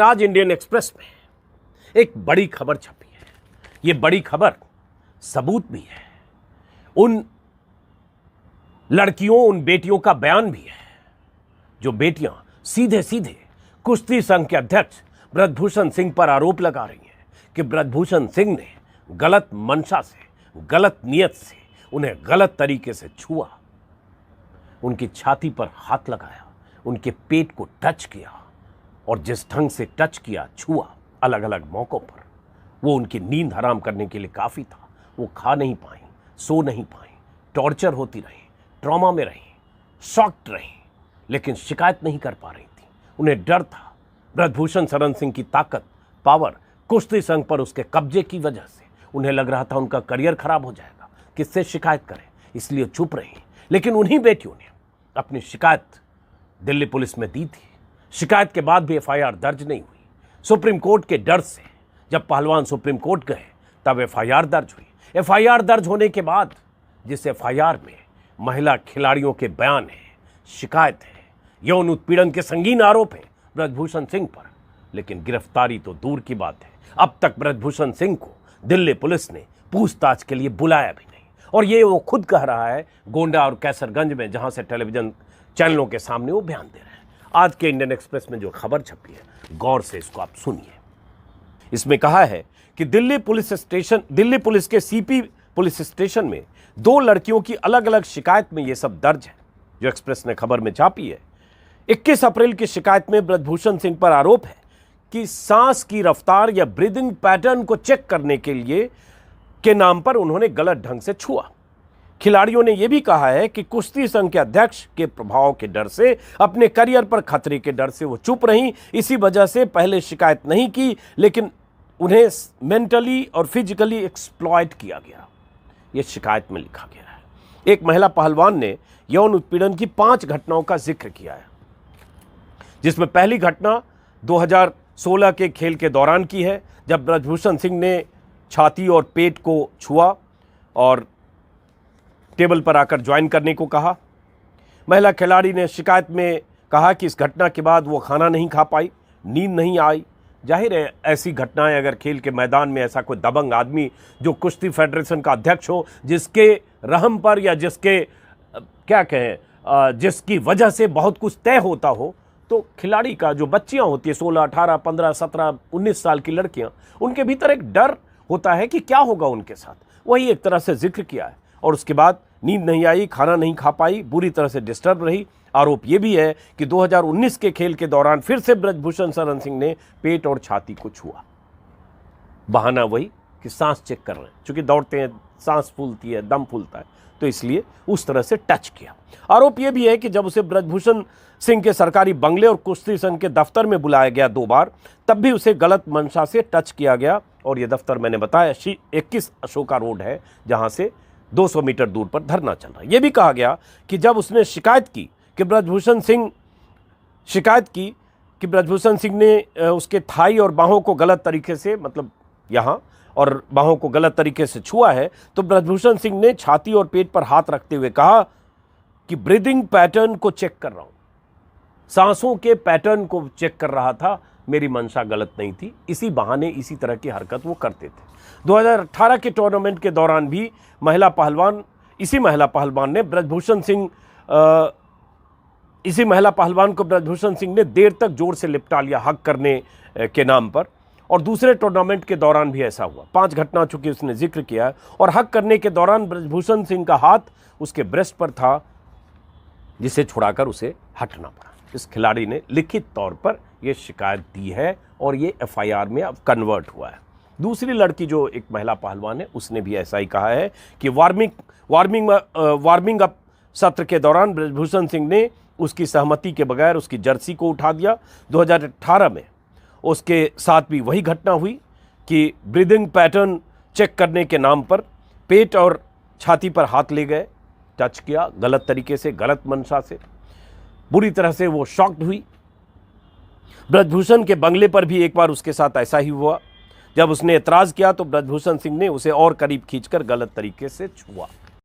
आज Indian express में एक बड़ी खबर छपी है। ये बड़ी खबर सबूत भी है, उन लड़कियों, उन बेटियों का बयान भी है जो बेटियां सीधे सीधे कुश्ती संघ के अध्यक्ष ब्रजभूषण सिंह पर आरोप लगा रही हैं कि ब्रजभूषण सिंह ने गलत मंशा से, गलत नियत से उन्हें गलत तरीके से छुआ, उनकी छाती पर हाथ लगाया, उनके पेट को टच किया और जिस ढंग से टच किया, छुआ अलग अलग मौकों पर, वो उनकी नींद हराम करने के लिए काफ़ी था। वो खा नहीं पाई, सो नहीं पाई, टॉर्चर होती रही, ट्रॉमा में रही, शॉक्ड रही, लेकिन शिकायत नहीं कर पा रही थी। उन्हें डर था ब्रजभूषण शरण सिंह की ताकत, पावर, कुश्ती संघ पर उसके कब्जे की वजह से। उन्हें लग रहा था उनका करियर खराब हो जाएगा, किससे शिकायत करें, इसलिए चुप रही। लेकिन उन्हीं बेटियों ने अपनी शिकायत दिल्ली पुलिस में दी थी। शिकायत के बाद भी एफआईआर दर्ज नहीं हुई। सुप्रीम कोर्ट के डर से जब पहलवान सुप्रीम कोर्ट गए तब एफआईआर दर्ज हुई। एफआईआर दर्ज होने के बाद जिस एफआईआर में महिला खिलाड़ियों के बयान है, शिकायत है, यौन उत्पीड़न के संगीन आरोप हैं ब्रजभूषण सिंह पर, लेकिन गिरफ्तारी तो दूर की बात है। अब तक ब्रजभूषण सिंह को दिल्ली पुलिस ने पूछताछ के लिए बुलाया भी नहीं। और ये वो खुद कह रहा है गोंडा और कैसरगंज में, जहां से टेलीविजन चैनलों के सामने वो बयान दे रहे हैं। आज के इंडियन एक्सप्रेस में जो खबर छपी है, गौर से इसको आप सुनिए। इसमें कहा है कि दिल्ली पुलिस के सीपी पुलिस स्टेशन में 2 लड़कियों की अलग अलग शिकायत में ये सब दर्ज है, जो एक्सप्रेस ने खबर में छापी है। 21 अप्रैल की शिकायत में ब्रजभूषण सिंह पर आरोप है कि सांस की रफ्तार या ब्रीदिंग पैटर्न को चेक करने के लिए के नाम पर उन्होंने गलत ढंग से छुआ। खिलाड़ियों ने यह भी कहा है कि कुश्ती संघ के अध्यक्ष के प्रभाव के डर से, अपने करियर पर खतरे के डर से वो चुप रहीं। इसी वजह से पहले शिकायत नहीं की, लेकिन उन्हें मेंटली और फिजिकली एक्सप्लॉइट किया गया, ये शिकायत में लिखा गया है। एक महिला पहलवान ने यौन उत्पीड़न की 5 घटनाओं का जिक्र किया है, जिसमें पहली घटना 2016 के खेल के दौरान की है, जब ब्रजभूषण सिंह ने छाती और पेट को छुआ और टेबल पर आकर ज्वाइन करने को कहा। महिला खिलाड़ी ने शिकायत में कहा कि इस घटना के बाद वो खाना नहीं खा पाई, नींद नहीं आई। जाहिर है ऐसी घटनाएं अगर खेल के मैदान में ऐसा कोई दबंग आदमी जो कुश्ती फेडरेशन का अध्यक्ष हो, जिसके रहम पर या जिसके क्या कहें जिसकी वजह से बहुत कुछ तय होता हो, तो खिलाड़ी का जो बच्चियां होती है 16, 18, 15, 17, 19 साल की लड़कियां, उनके भीतर एक डर होता है कि क्या होगा उनके साथ। वही एक तरह से जिक्र किया है। और उसके बाद नींद नहीं आई, खाना नहीं खा पाई, बुरी तरह से डिस्टर्ब रही। आरोप यह भी है कि 2019 के खेल के दौरान फिर से ब्रजभूषण शरण सिंह ने पेट और छाती को छुआ। बहाना वही कि सांस चेक कर रहे हैं, क्योंकि दौड़ते हैं, सांस फूलती है, दम फूलता है, तो इसलिए उस तरह से टच किया। आरोप यह भी है कि जब उसे ब्रजभूषण सिंह के सरकारी बंगले और कुश्ती संघ के दफ्तर में बुलाया गया 2 बार, तब भी उसे गलत मंशा से टच किया गया। और यह दफ्तर मैंने बताया 21 अशोका रोड है, जहां से 200 मीटर दूर पर धरना चल रहा है। यह भी कहा गया कि जब उसने शिकायत की कि ब्रजभूषण सिंह ने उसके थाई और बाहों को गलत तरीके से, मतलब यहाँ और बाहों को गलत तरीके से छुआ है, तो ब्रजभूषण सिंह ने छाती और पेट पर हाथ रखते हुए कहा कि ब्रीदिंग पैटर्न को चेक कर रहा हूं, सांसों के पैटर्न को चेक कर रहा था, मेरी मंशा गलत नहीं थी। इसी बहाने इसी तरह की हरकत वो करते थे। 2018 के टूर्नामेंट के दौरान भी इसी महिला पहलवान को ब्रजभूषण सिंह ने देर तक जोर से लिपटा लिया हक करने के नाम पर। और दूसरे टूर्नामेंट के दौरान भी ऐसा हुआ। 5 घटना चूंकि उसने जिक्र किया है। और हक करने के दौरान ब्रजभूषण सिंह का हाथ उसके ब्रेस्ट पर था, जिसे छुड़ाकर उसे हटना पड़ा। इस खिलाड़ी ने लिखित तौर पर यह शिकायत दी है और ये एफआईआर में अब कन्वर्ट हुआ है। दूसरी लड़की जो एक महिला पहलवान है, उसने भी ऐसा ही कहा है कि वार्मिंग अप सत्र के दौरान ब्रजभूषण सिंह ने उसकी सहमति के बगैर उसकी जर्सी को उठा दिया। 2018 में उसके साथ भी वही घटना हुई कि ब्रीदिंग पैटर्न चेक करने के नाम पर पेट और छाती पर हाथ ले गए, टच किया गलत तरीके से, गलत मंशा से। बुरी तरह से वो शॉक्ड हुई। ब्रजभूषण के बंगले पर भी एक बार उसके साथ ऐसा ही हुआ। जब उसने एतराज़ किया तो ब्रजभूषण सिंह ने उसे और करीब खींचकर गलत तरीके से छुआ।